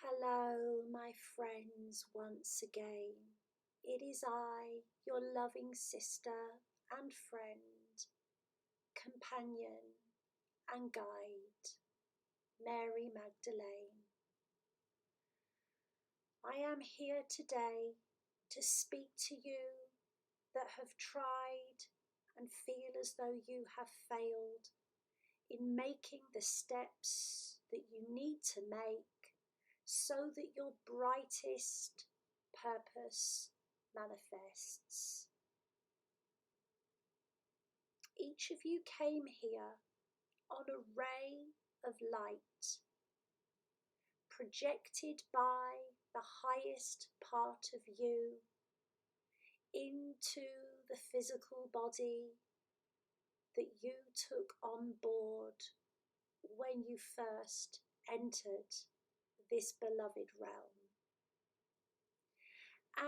Hello, my friends, once again. It is I, your loving sister and friend, companion and guide, Mary Magdalene. I am here today to speak to you that have tried and feel as though you have failed in making the steps that you need to make so that your brightest purpose manifests. Each of you came here on a ray of light, projected by the highest part of you into the physical body that you took on board when you first entered this beloved realm.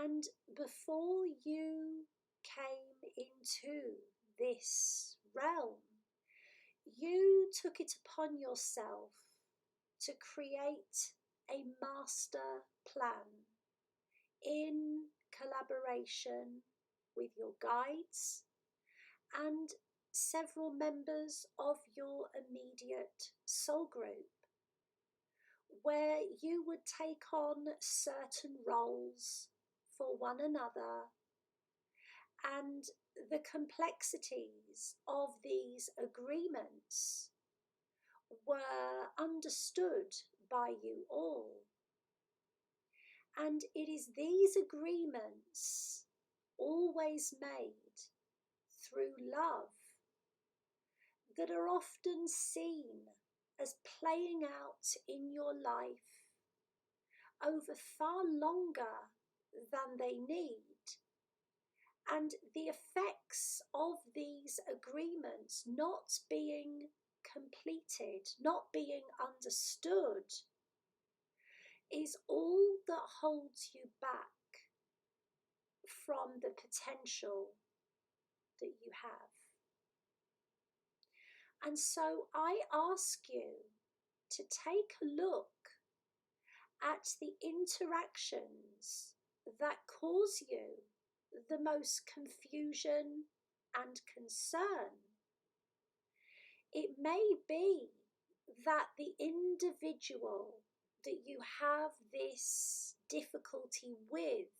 And before you came into this realm, you took it upon yourself to create a master plan in collaboration with your guides and several members of your immediate soul group, where you would take on certain roles for one another, and the complexities of these agreements were understood by you all. And it is these agreements, always made through love, that are often seen as playing out in your life over far longer than they need. And the effects of these agreements not being completed, not being understood, is all that holds you back from the potential that you have. And so I ask you to take a look at the interactions that cause you the most confusion and concern. It may be that the individual that you have this difficulty with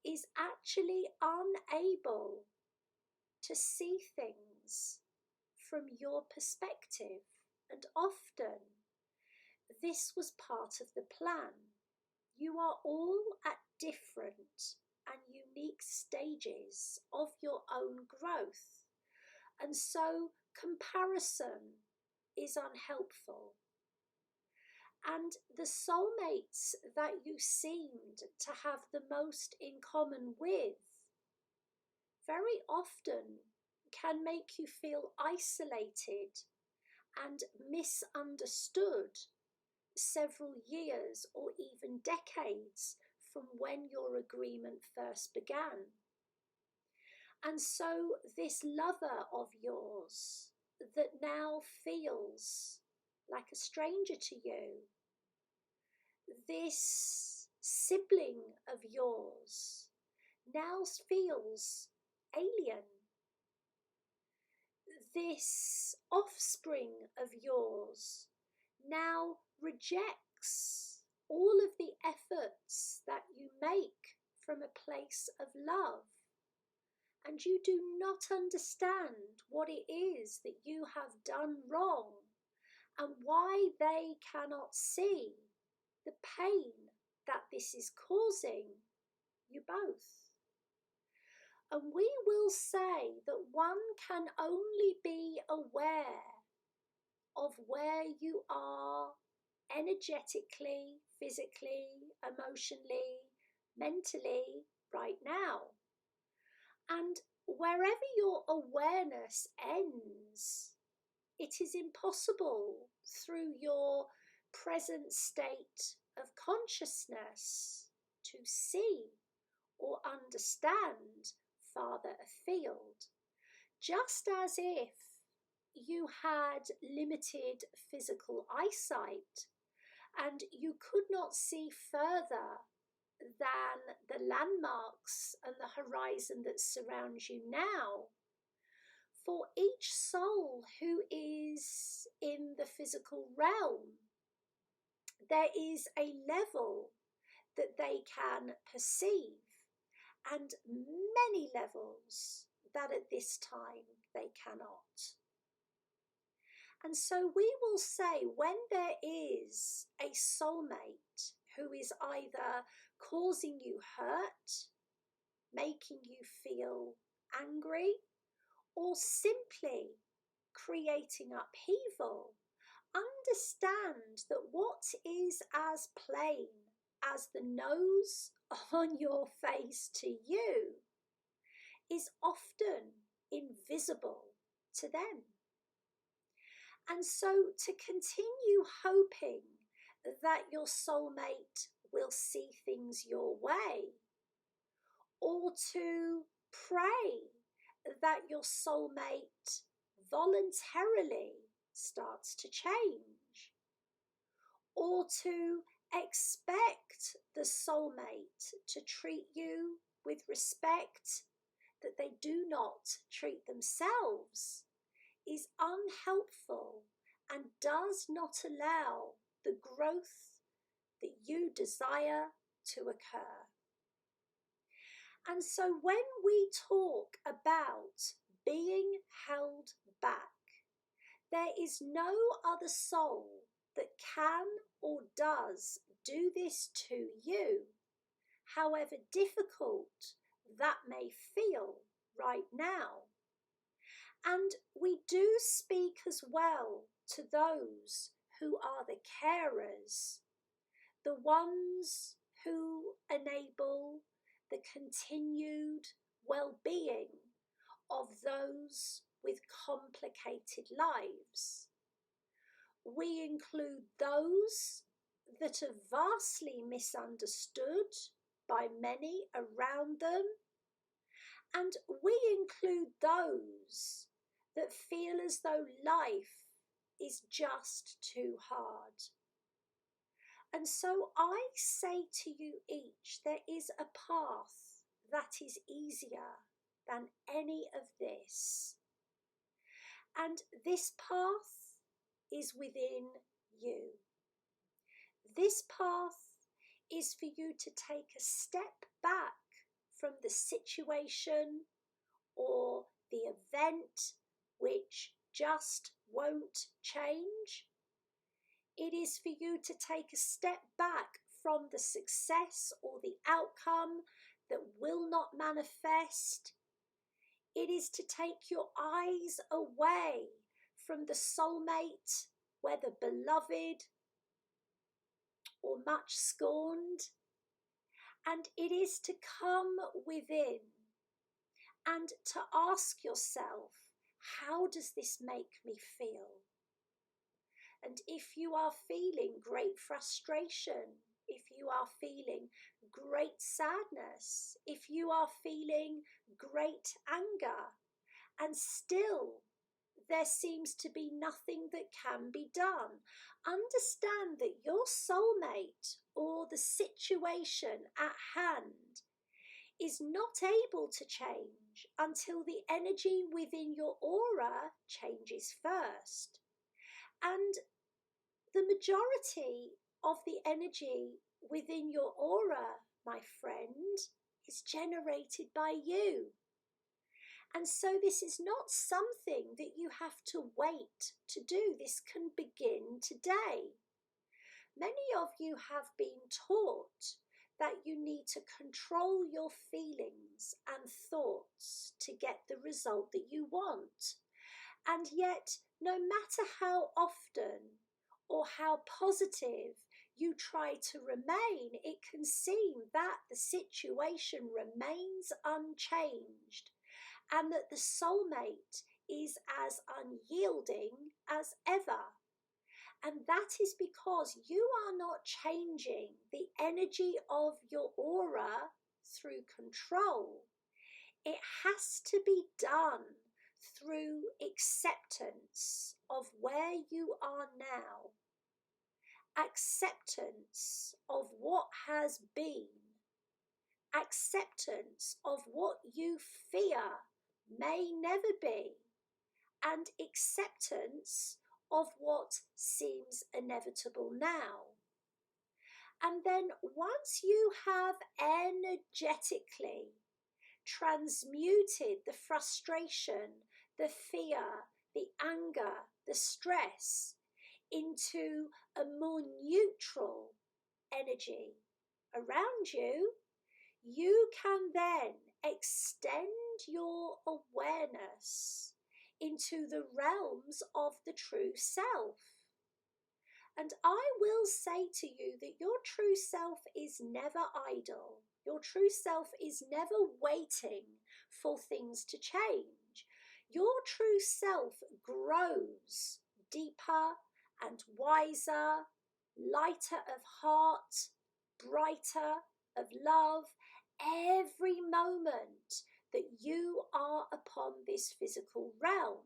is actually unable to see things from your perspective, and often this was part of the plan. You are all at different and unique stages of your own growth, and so comparison is unhelpful. And the soulmates that you seemed to have the most in common with very often can make you feel isolated and misunderstood several years or even decades from when your agreement first began. And so this lover of yours that now feels like a stranger to you, this sibling of yours now feels alien. This offspring of yours now rejects all of the efforts that you make from a place of love, and you do not understand what it is that you have done wrong and why they cannot see the pain that this is causing you both. And we will say that one can only be aware of where you are energetically, physically, emotionally, mentally right now. And wherever your awareness ends, it is impossible through your present state of consciousness to see or understand farther afield, just as if you had limited physical eyesight and you could not see further than the landmarks and the horizon that surrounds you now. For each soul who is in the physical realm, there is a level that they can perceive, and many levels that at this time they cannot. And so we will say, when there is a soulmate who is either causing you hurt, making you feel angry, or simply creating upheaval, understand that what is as plain as the nose on your face to you is often invisible to them. And so to continue hoping that your soulmate will see things your way, or to pray that your soulmate voluntarily starts to change, or to expect the soulmate to treat you with respect that they do not treat themselves, is unhelpful and does not allow the growth that you desire to occur. And so when we talk about being held back, there is no other soul that can or does do this to you, however difficult that may feel right now. And we do speak as well to those who are the carers, the ones who enable the continued well-being of those with complicated lives. We include those that are vastly misunderstood by many around them, and we include those that feel as though life is just too hard. And so I say to you each, there is a path that is easier than any of this. And this path is within you. This path is for you to take a step back from the situation or the event which just won't change. It is for you to take a step back from the success or the outcome that will not manifest. It is to take your eyes away from the soulmate, whether beloved or much scorned, and it is to come within and to ask yourself, how does this make me feel? And if you are feeling great frustration, if you are feeling great sadness, if you are feeling great anger, and still there seems to be nothing that can be done, understand that your soulmate or the situation at hand is not able to change until the energy within your aura changes first. And the majority of the energy within your aura, my friend, is generated by you. And so this is not something that you have to wait to do. This can begin today. Many of you have been taught that you need to control your feelings and thoughts to get the result that you want. And yet, no matter how often or how positive you try to remain, it can seem that the situation remains unchanged and that the soulmate is as unyielding as ever. And that is because you are not changing the energy of your aura through control. It has to be done through acceptance of where you are now. acceptance of what has been, acceptance of what you fear may never be, and acceptance of what seems inevitable now. And then once you have energetically transmuted the frustration, the fear, the anger, the stress into a more neutral energy around you, you can then extend your awareness into the realms of the true self. And I will say to you that your true self is never idle. Your true self is never waiting for things to change. Your true self grows deeper and wiser, lighter of heart, brighter of love, every moment that you are upon this physical realm.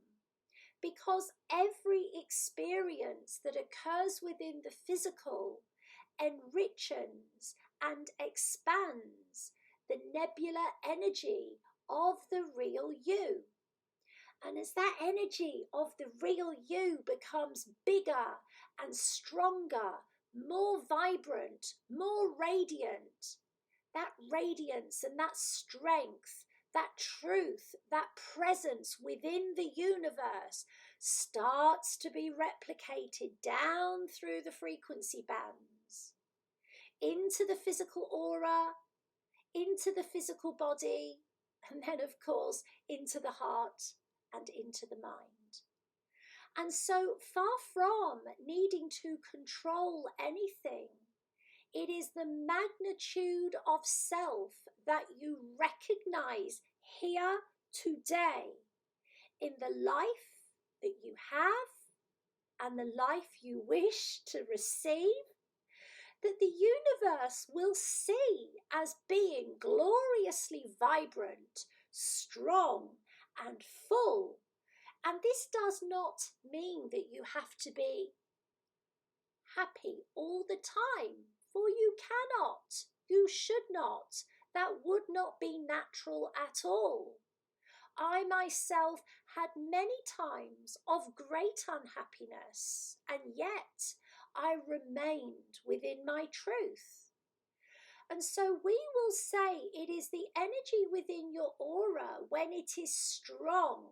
Because every experience that occurs within the physical enriches and expands the nebula energy of the real you. And as that energy of the real you becomes bigger and stronger, more vibrant, more radiant, that radiance and that strength, that truth, that presence within the universe starts to be replicated down through the frequency bands, into the physical aura, into the physical body, and then, of course, into the heart and into the mind. And so, far from needing to control anything, it is the magnitude of self that you recognize here today in the life that you have and the life you wish to receive, that the universe will see as being gloriously vibrant, strong, and full. And this does not mean that you have to be happy all the time, for you cannot, you should not. That would not be natural at all. I myself had many times of great unhappiness, and yet I remained within my truth. And so we will say it is the energy within your aura when it is strong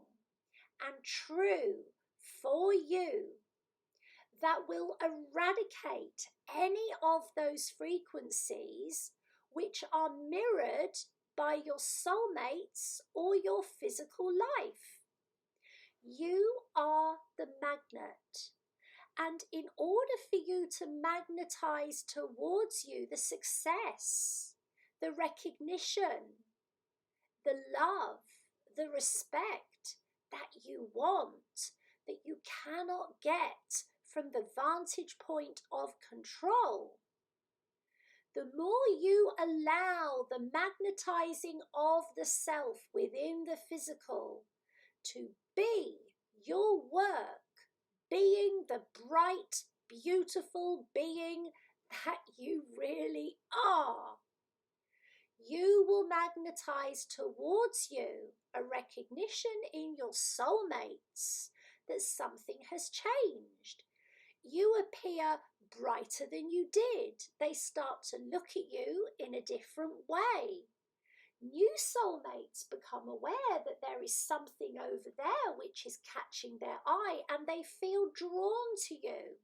and true for you that will eradicate any of those frequencies which are mirrored by your soulmates or your physical life. You are the magnet. And in order for you to magnetize towards you the success, the recognition, the love, the respect that you want, that you cannot get from the vantage point of control, the more you allow the magnetizing of the self within the physical to be your work, being the bright, beautiful being that you really are, you will magnetize towards you a recognition in your soulmates that something has changed. You appear brighter than you did. They start to look at you in a different way. New soulmates become aware that there is something over there which is catching their eye, and they feel drawn to you.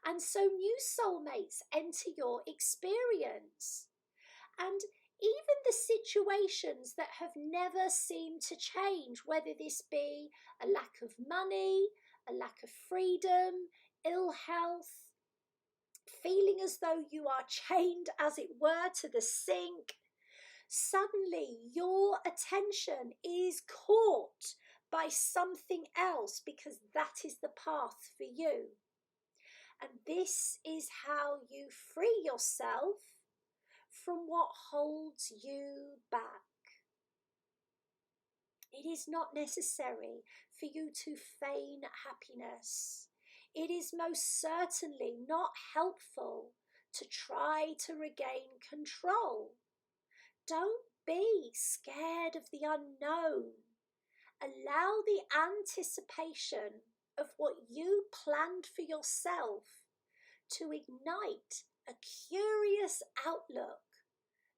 And so new soulmates enter your experience. And even the situations that have never seemed to change, whether this be a lack of money, a lack of freedom, ill health, feeling as though you are chained, as it were, to the sink, suddenly your attention is caught by something else because that is the path for you. And this is how you free yourself from what holds you back. It is not necessary for you to feign happiness. it is most certainly not helpful to try to regain control. Don't be scared of the unknown. Allow the anticipation of what you planned for yourself to ignite a curious outlook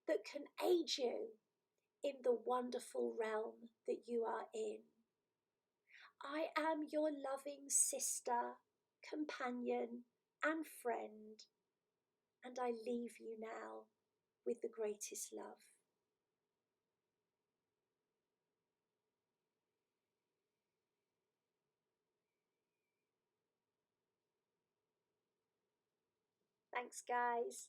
that can aid you in the wonderful realm that you are in. I am your loving sister, companion, and friend, and I leave you now with the greatest love. Thanks, guys.